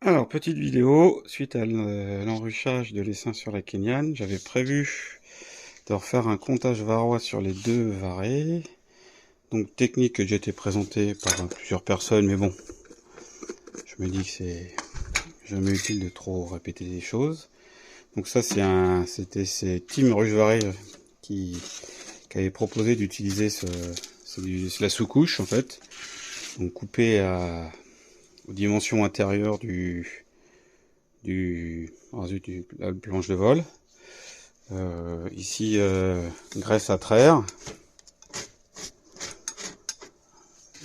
Alors, petite vidéo, suite à l'enruchage de l'essaim sur la Kenyane, j'avais prévu de refaire un comptage varois sur les deux varés. Donc, technique que j'ai été présentée par plusieurs personnes, mais bon, je me dis que c'est jamais utile de trop répéter des choses. Donc ça, c'est Team Ruche-Varé qui avait proposé d'utiliser c'est la sous-couche en fait. Donc coupé aux dimensions intérieures la planche de vol. Ici, graisse à traire.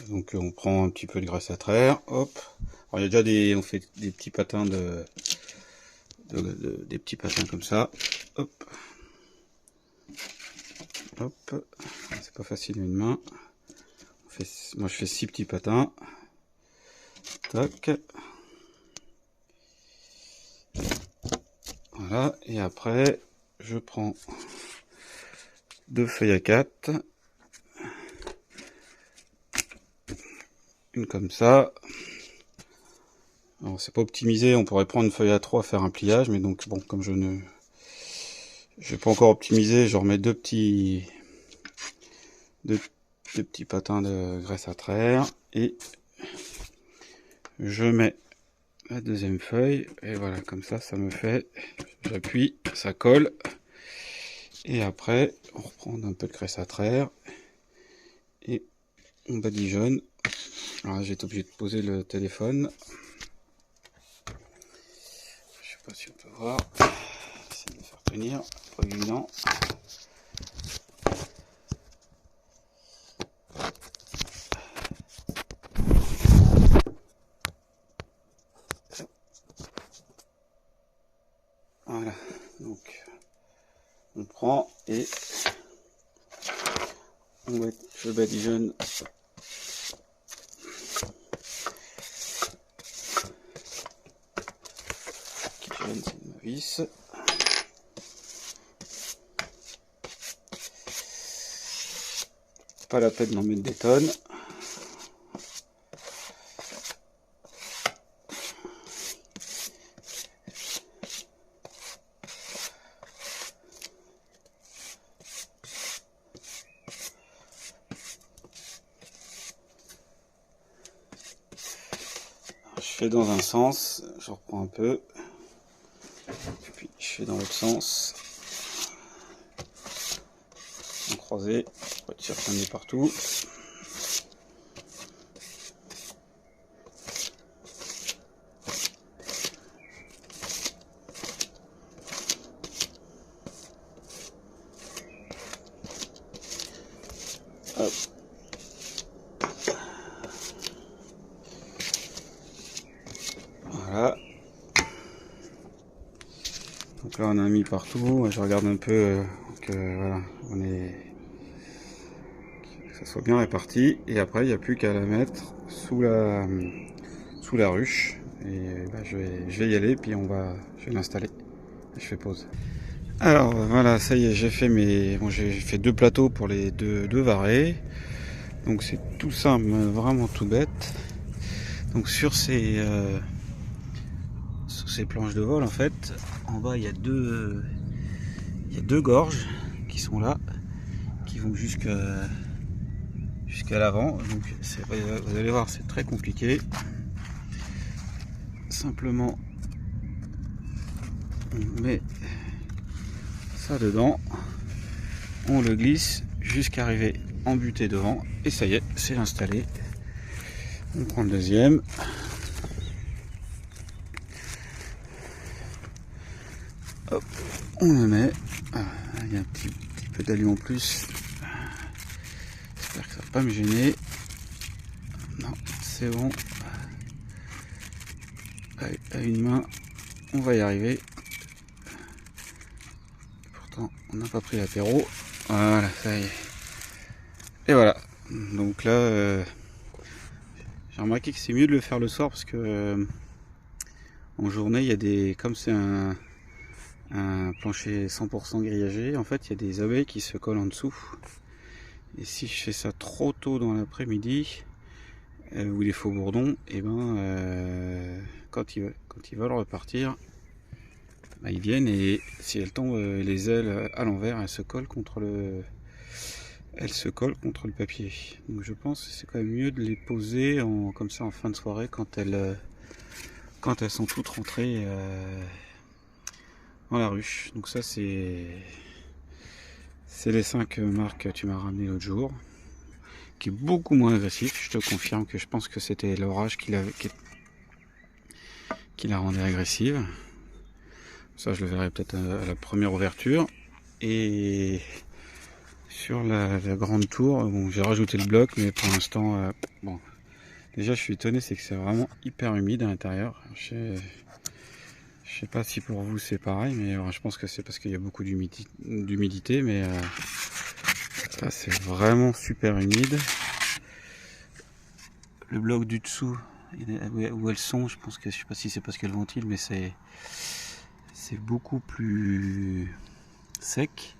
Donc on prend un petit peu de graisse à traire, hop. Alors il y a déjà on fait des petits patins des petits patins comme ça, hop, hop. C'est pas facile à une main. Moi je fais 6 petits patins. Tac. Voilà, et après je prends deux feuilles à 4. Une comme ça. Alors c'est pas optimisé, on pourrait prendre une feuille à 3, faire un pliage, mais donc bon, comme je n'ai pas encore optimisé, je remets deux petits patins de graisse à traire et je mets la deuxième feuille et voilà, comme ça me fait, j'appuie, ça colle et après on reprend un peu de graisse à traire et on badigeonne. Alors j'ai été obligé de poser le téléphone, je sais pas si on peut voir, essayer de le faire tenir, pas évident. Voilà, donc on prend et je badigeonne c'est ma vis. Pas la peine d'en mettre des tonnes. Je fais dans un sens, je reprends un peu, et puis je fais dans l'autre sens, en croisé, pour être sûr qu'on est partout. Hop. Voilà. Donc là on a mis partout, je regarde un peu que voilà, que ça soit bien réparti, et après il n'y a plus qu'à la mettre sous la ruche, et bah, je vais y aller, puis je vais l'installer, je fais pause. Alors voilà, ça y est, j'ai fait deux plateaux pour les deux varés. Donc c'est tout simple, vraiment tout bête. Donc sur ces planches de vol en fait, en bas il y a deux gorges qui sont là, qui vont jusqu'à l'avant. Donc vous allez voir, c'est très compliqué. Simplement on met ça dedans, on le glisse jusqu'à arriver en butée devant, et ça y est, c'est installé. On prend le deuxième. Hop, on le met. Ah, il y a un petit peu d'alu en plus. J'espère que ça va pas me gêner. Non, c'est bon. Allez, à une main, on va y arriver. Pourtant, on n'a pas pris l'apéro. Voilà, ça y est. Et voilà. Donc là, j'ai remarqué que c'est mieux de le faire le soir parce que en journée, il y a comme c'est un plancher 100% grillagé, en fait, il y a des abeilles qui se collent en dessous. Et si je fais ça trop tôt dans l'après-midi, ou les faux bourdons, et quand ils veulent repartir, ils viennent, et si elles tombent les ailes à l'envers, elles se collent contre le papier. Donc je pense que c'est quand même mieux de les poser comme ça en fin de soirée, quand elles sont toutes rentrées dans la ruche. Donc ça, c'est les 5 marques que tu m'as ramené l'autre jour, qui est beaucoup moins agressif. Je te confirme que je pense que c'était l'orage qui la rendait agressive. Ça, je le verrai peut-être à la première ouverture. Et sur la grande tour, bon, j'ai rajouté le bloc, mais pour l'instant, bon, déjà je suis étonné, c'est que c'est vraiment hyper humide à l'intérieur. Je sais pas si pour vous c'est pareil, mais je pense que c'est parce qu'il y a beaucoup d'humidité, mais là c'est vraiment super humide. Le bloc du dessous, où elles sont, je pense que, je sais pas si c'est parce qu'elles ventilent, mais c'est beaucoup plus sec.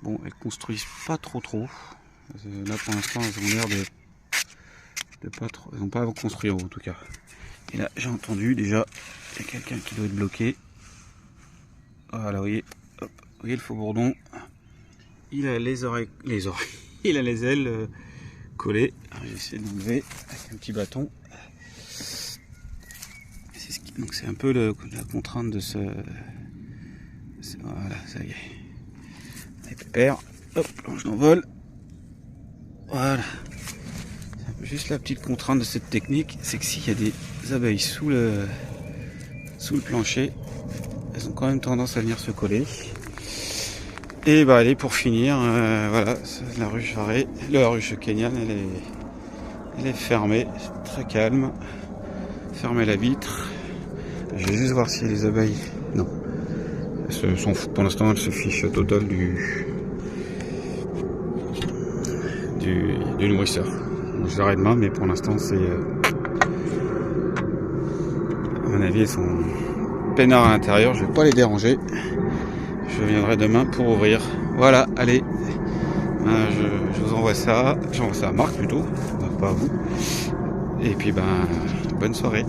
Bon, elles construisent pas trop. Là pour l'instant elles ont l'air de pas trop. Elles n'ont pas construit en tout cas. Et là j'ai entendu déjà, il y a quelqu'un qui doit être bloqué. Voilà, vous voyez le faux bourdon. Il a les oreilles. Il a les ailes collées. J'essaie de l'enlever avec un petit bâton. Donc c'est un peu la contrainte de ce. Voilà, ça y est. Allez, pépère. Hop, je l'envole. Voilà. Juste la petite contrainte de cette technique, c'est que s'il y a des abeilles sous le plancher, elles ont quand même tendance à venir se coller. Et allez, pour finir, voilà, la ruche varée, la ruche kenyane, elle est fermée, c'est très calme. Fermez la vitre. Je vais juste voir si les abeilles. Non. Pour l'instant, elles se fichent au total du nourrisseur. Je verrai demain, mais pour l'instant, c'est. À mon avis, elles sont peinards à l'intérieur. Je vais pas les déranger. Je viendrai demain pour ouvrir. Voilà, allez. Je vous envoie ça. J'envoie ça à Marc plutôt, pas à vous. Et puis bonne soirée.